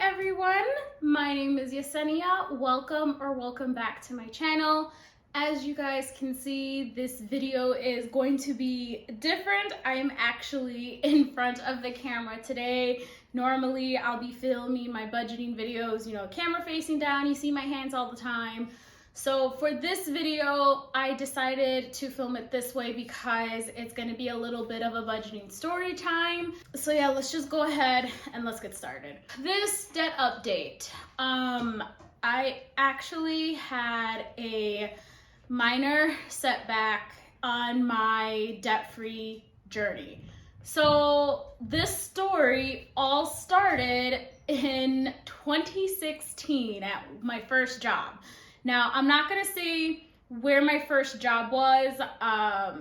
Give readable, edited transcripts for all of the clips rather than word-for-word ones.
everyone, my name is Yesenia. Welcome back to my channel. As you guys can see, this video is going to be different. I am actually in front of the camera today. Normally I'll be filming my budgeting videos, camera facing down. You see my hands all the time. So for this video, I decided to film it this way because it's going to be a little bit of a budgeting story time. So yeah, let's just go ahead and let's get started. This debt update. I actually had a minor setback on my debt-free journey. So this story all started in 2016 at my first job. Now, I'm not going to say where my first job was. My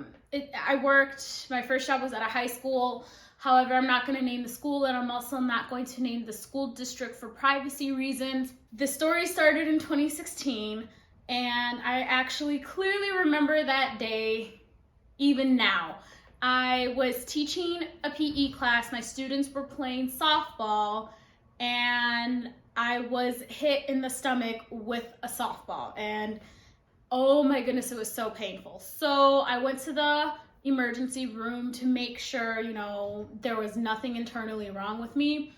first job was at a high school. However, I'm not going to name the school, and I'm also not going to name the school district for privacy reasons. The story started in 2016, and I actually clearly remember that day, even now. I was teaching a PE class. My students were playing softball, and I was hit in the stomach with a softball, and oh my goodness, it was so painful. So I went to the emergency room to make sure, there was nothing internally wrong with me.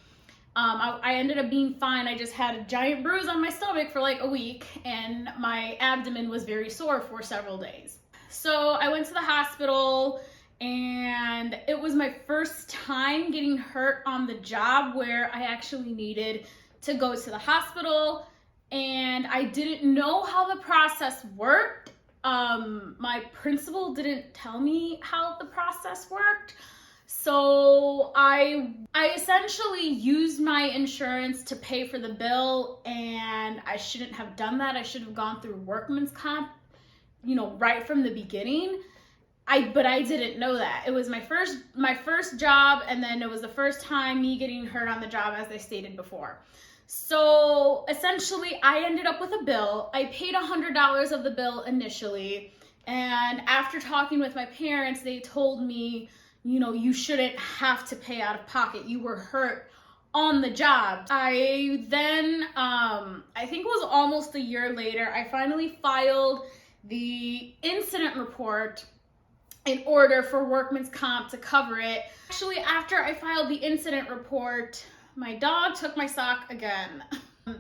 I ended up being fine. I just had a giant bruise on my stomach for like a week, and my abdomen was very sore for several days. So I went to the hospital, and it was my first time getting hurt on the job where I actually needed to go to the hospital, and I didn't know how the process worked. My principal didn't tell me how the process worked. So I essentially used my insurance to pay for the bill, and I shouldn't have done that. I should have gone through workman's comp, right from the beginning. But I didn't know that. It was my first job, and then it was the first time me getting hurt on the job, as I stated before. So essentially I ended up with a bill. I paid $100 of the bill initially, and after talking with my parents, they told me, you shouldn't have to pay out of pocket. You were hurt on the job. I then, I think it was almost a year later, I finally filed the incident report in order for workman's comp to cover it. Actually, after I filed the incident report, my dog took my sock again.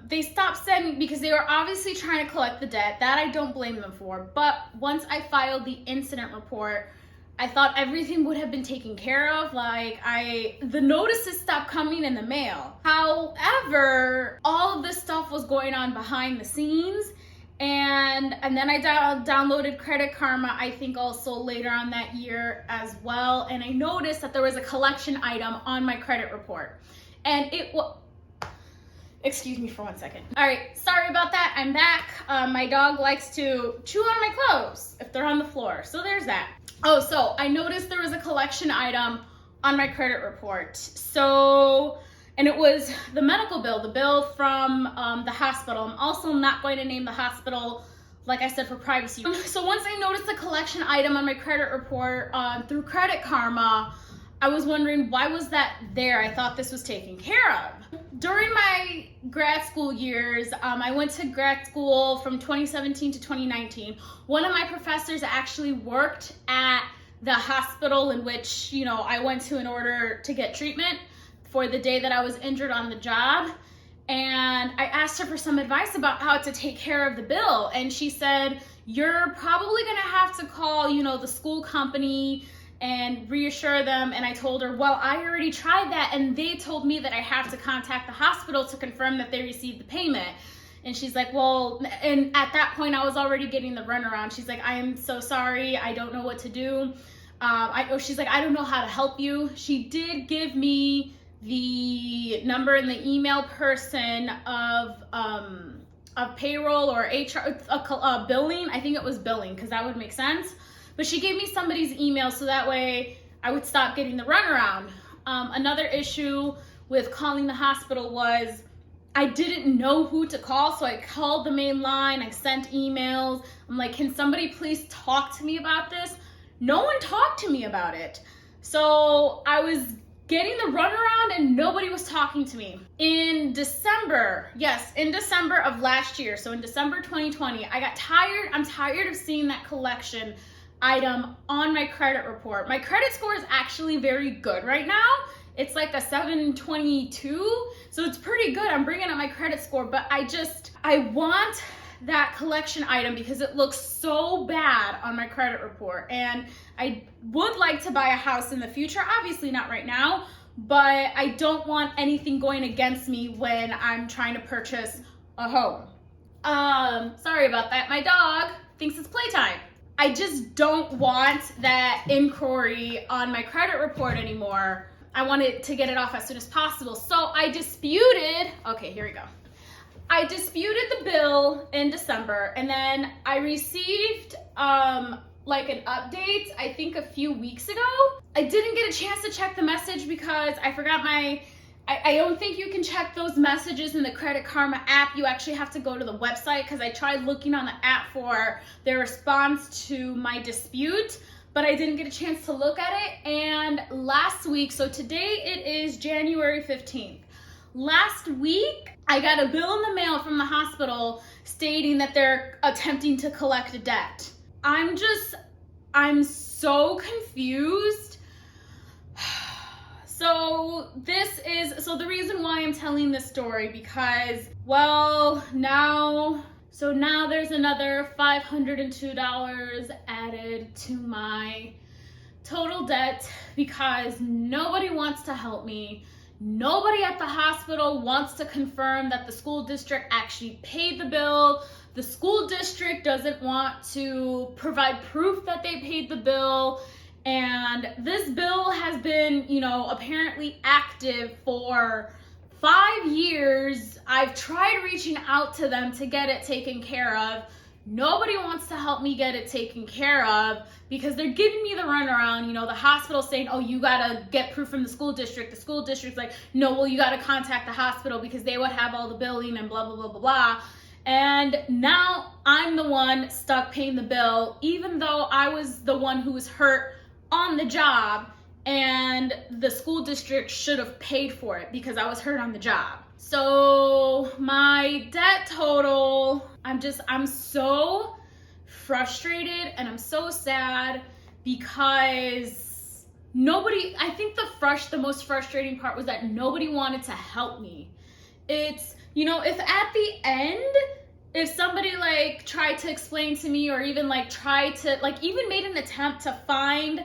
They stopped sending because they were obviously trying to collect the debt. That I don't blame them for. But once I filed the incident report, I thought everything would have been taken care of. The notices stopped coming in the mail. However, all of this stuff was going on behind the scenes. And then I downloaded Credit Karma, I think also later on that year as well. And I noticed that there was a collection item on my credit report. And excuse me for 1 second. All right, sorry about that, I'm back. My dog likes to chew on my clothes if they're on the floor, so there's that. Oh, so I noticed there was a collection item on my credit report. And it was the medical bill, the bill from the hospital. I'm also not going to name the hospital, like I said, for privacy. So once I noticed the collection item on my credit report through Credit Karma, I was wondering, why was that there? I thought this was taken care of. During my grad school years, I went to grad school from 2017 to 2019. One of my professors actually worked at the hospital in which, I went to in order to get treatment for the day that I was injured on the job. And I asked her for some advice about how to take care of the bill. And she said, you're probably gonna have to call, the school company and reassure them. And I told her, well, I already tried that, and they told me that I have to contact the hospital to confirm that they received the payment. And she's like, well, and at that point I was already getting the runaround. She's like, I am so sorry, I don't know what to do. She's like, I don't know how to help you. She did give me the number and the email person of payroll or HR, billing. I think it was billing, because that would make sense. But she gave me somebody's email so that way I would stop getting the runaround. Another issue with calling the hospital was I didn't know who to call, so I called the main line, I sent emails. I'm like, can somebody please talk to me about this? No one talked to me about it. So I was getting the runaround and nobody was talking to me. In December, yes, in December of last year, so in December 2020, I got tired. I'm tired of seeing that collection item on my credit report. My credit score is actually very good right now. It's like a 722, so it's pretty good. I'm bringing up my credit score, but I want that collection item because it looks so bad on my credit report. And I would like to buy a house in the future, obviously not right now, but I don't want anything going against me when I'm trying to purchase a home. Sorry about that. My dog thinks it's playtime. I just don't want that inquiry on my credit report anymore. I wanted to get it off as soon as possible. So I disputed, okay, here we go. I disputed the bill in December, and then I received like an update, I think a few weeks ago. I didn't get a chance to check the message because I forgot I don't think you can check those messages in the Credit Karma app. You actually have to go to the website because I tried looking on the app for their response to my dispute, but I didn't get a chance to look at it. And last week, so today it is January 15th. Last week, I got a bill in the mail from the hospital stating that they're attempting to collect a debt. I'm so confused. So the reason why I'm telling this story because, well, now there's another $502 added to my total debt because nobody wants to help me. Nobody at the hospital wants to confirm that the school district actually paid the bill. The school district doesn't want to provide proof that they paid the bill. And this bill has been, apparently active for 5 years. I've tried reaching out to them to get it taken care of. Nobody wants to help me get it taken care of because they're giving me the runaround. The hospital's saying, oh, you gotta get proof from the school district. The school district's like, no, well, you gotta contact the hospital because they would have all the billing and blah, blah, blah, blah, blah. And now I'm the one stuck paying the bill, even though I was the one who was hurt on the job and the school district should have paid for it because I was hurt on the job. So my debt total, I'm so frustrated and I'm so sad because I think the most frustrating part was that nobody wanted to help me. It's, if at the end, if somebody tried to explain to me or even tried to even made an attempt to find,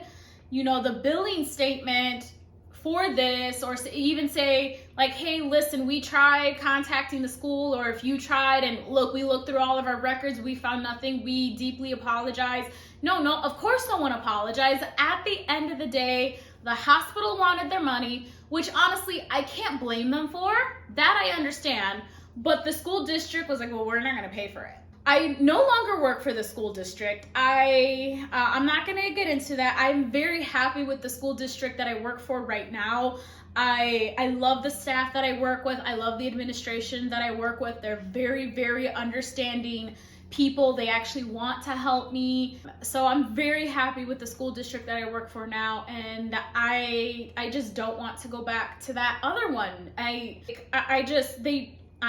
the billing statement for this, or even say hey, listen, we tried contacting the school, or if you tried and we looked through all of our records, we found nothing, we deeply apologize. No, of course no one apologized. At the end of the day, the hospital wanted their money, which honestly, I can't blame them for. That I understand. But the school district was like, well, we're not going to pay for it. I no longer work for the school district. I'm not going to get into that. I'm very happy with the school district that I work for right now. I love the staff that I work with. I love the administration that I work with. They're very, very understanding people. They actually want to help me. So I'm very happy with the school district that I work for now. And I just don't want to go back to that other one. I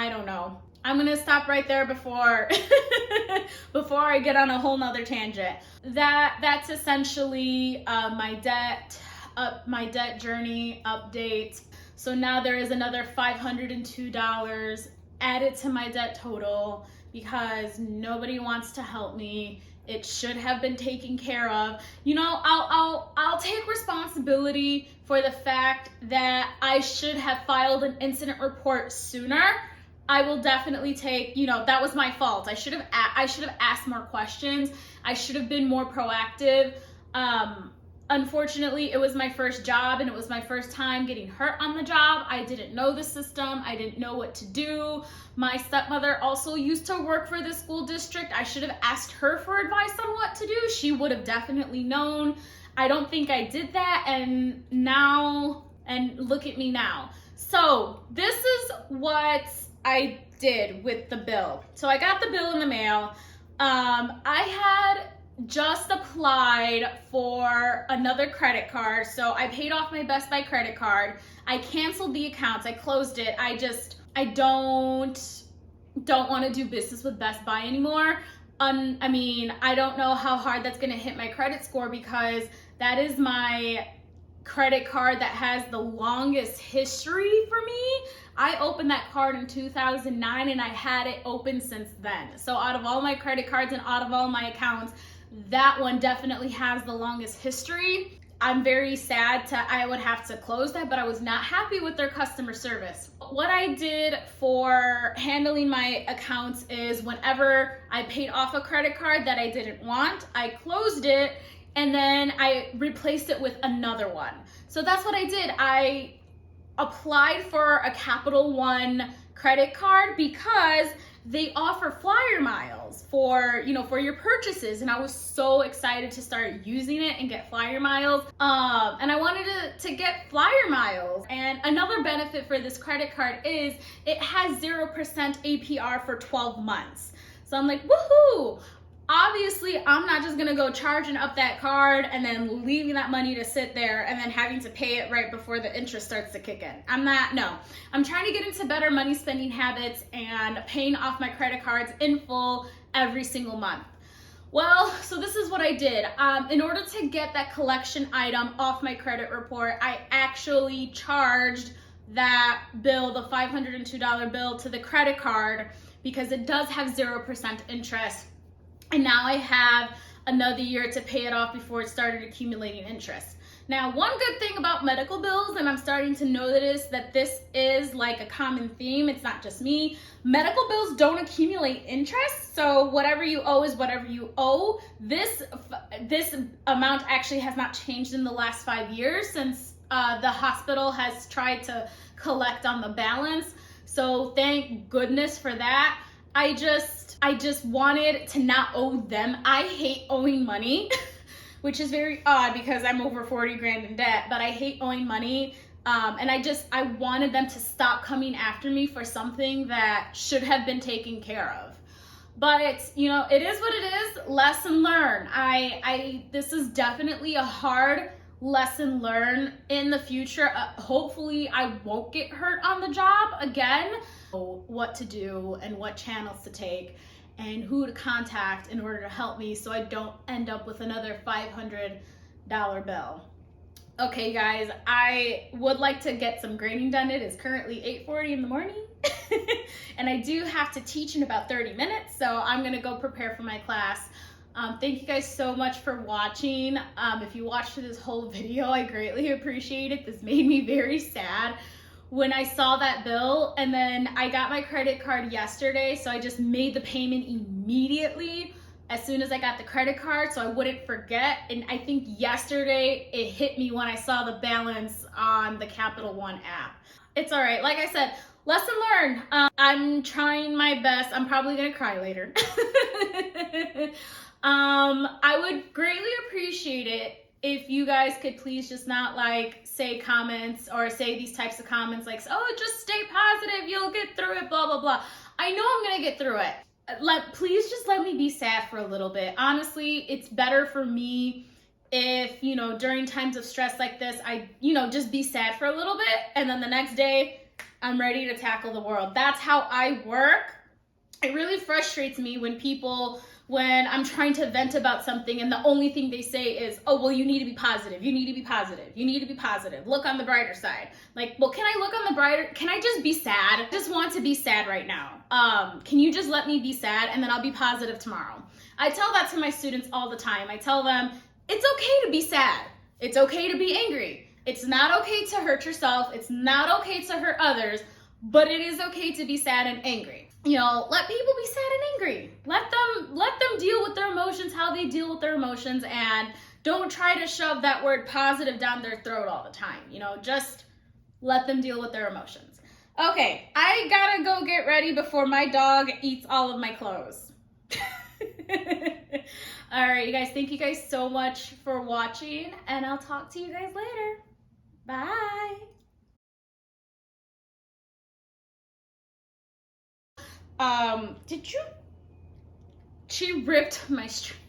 don't know. I'm gonna stop right there before I get on a whole nother tangent. That's essentially my debt journey update. So now there is another $502 added to my debt total because nobody wants to help me. It should have been taken care of. I'll take responsibility for the fact that I should have filed an incident report sooner. I will definitely take, that was my fault. I should have asked more questions. I should have been more proactive. Unfortunately, it was my first job and it was my first time getting hurt on the job. I didn't know the system. I didn't know what to do. My stepmother also used to work for the school district. I should have asked her for advice on what to do. She would have definitely known. I don't think I did that, and look at me now. So this is what I did with the bill. So I got the bill in the mail. I had just applied for another credit card. So I paid off my Best Buy credit card. I canceled the accounts. I closed it. I don't want to do business with Best Buy anymore. I mean, I don't know how hard that's going to hit my credit score, because that is my credit card that has the longest history for me. I opened that card in 2009 and I had it open since then. So out of all my credit cards and out of all my accounts, that one definitely has the longest history. I'm very sad I would have to close that, but I was not happy with their customer service. What I did for handling my accounts is, whenever I paid off a credit card that I didn't want, I closed it and then I replaced it with another one. So that's what I did. I applied for a Capital One credit card because they offer flyer miles for your purchases, and I was so excited to start using it and get flyer miles. And I wanted to get flyer miles. And another benefit for this credit card is it has 0% APR for 12 months. So I'm like, woohoo! Obviously, I'm not just gonna go charging up that card and then leaving that money to sit there and then having to pay it right before the interest starts to kick in. I'm trying to get into better money spending habits and paying off my credit cards in full every single month. Well, so this is what I did. In order to get that collection item off my credit report, I actually charged that bill, the $502 bill, to the credit card, because it does have 0% interest. And now I have another year to pay it off before it started accumulating interest. Now, one good thing about medical bills, and I'm starting to notice that this is like a common theme, it's not just me, medical bills don't accumulate interest. So whatever you owe is whatever you owe. This amount actually has not changed in the last 5 years, since the hospital has tried to collect on the balance. So thank goodness for that. I just wanted to not owe them. I hate owing money, which is very odd because I'm over 40 grand in debt, but I hate owing money. And I wanted them to stop coming after me for something that should have been taken care of. But it is what it is. Lesson learned. This is definitely a hard lesson learned. In the future, hopefully I won't get hurt on the job again. What to do and what channels to take and who to contact in order to help me, so I don't end up with another $500 bill. Okay guys, I would like to get some grading done. It is currently 8:40 in the morning and I do have to teach in about 30 minutes, so I'm gonna go prepare for my class. Thank you guys so much for watching. If you watched this whole video, I greatly appreciate it. This made me very sad when I saw that bill, and then I got my credit card yesterday, so I just made the payment immediately as soon as I got the credit card so I wouldn't forget. And I think yesterday it hit me when I saw the balance on the Capital One app. It's all right. Like I said, lesson learned. I'm trying my best. I'm probably gonna cry later. I would greatly appreciate it if you guys could please just not say comments or say these types of comments like, oh, just stay positive, you'll get through it, blah, blah, blah. I know I'm gonna get through it. Please just let me be sad for a little bit. Honestly, it's better for me if, during times of stress like this, I, just be sad for a little bit, and then the next day I'm ready to tackle the world. That's how I work. It really frustrates me when I'm trying to vent about something and the only thing they say is, oh, well, you need to be positive. You need to be positive. You need to be positive. Look on the brighter side. Like, well, can I look on the brighter? Can I just be sad? I just want to be sad right now. Can you just let me be sad and then I'll be positive tomorrow? I tell that to my students all the time. I tell them, it's okay to be sad. It's okay to be angry. It's not okay to hurt yourself. It's not okay to hurt others, but it is okay to be sad and angry. Let people be sad and angry. Let them deal with their emotions how they deal with their emotions, and don't try to shove that word positive down their throat all the time. Just let them deal with their emotions. Okay, I gotta go get ready before my dog eats all of my clothes. All right, you guys, thank you guys so much for watching, and I'll talk to you guys later. Bye. She ripped my string.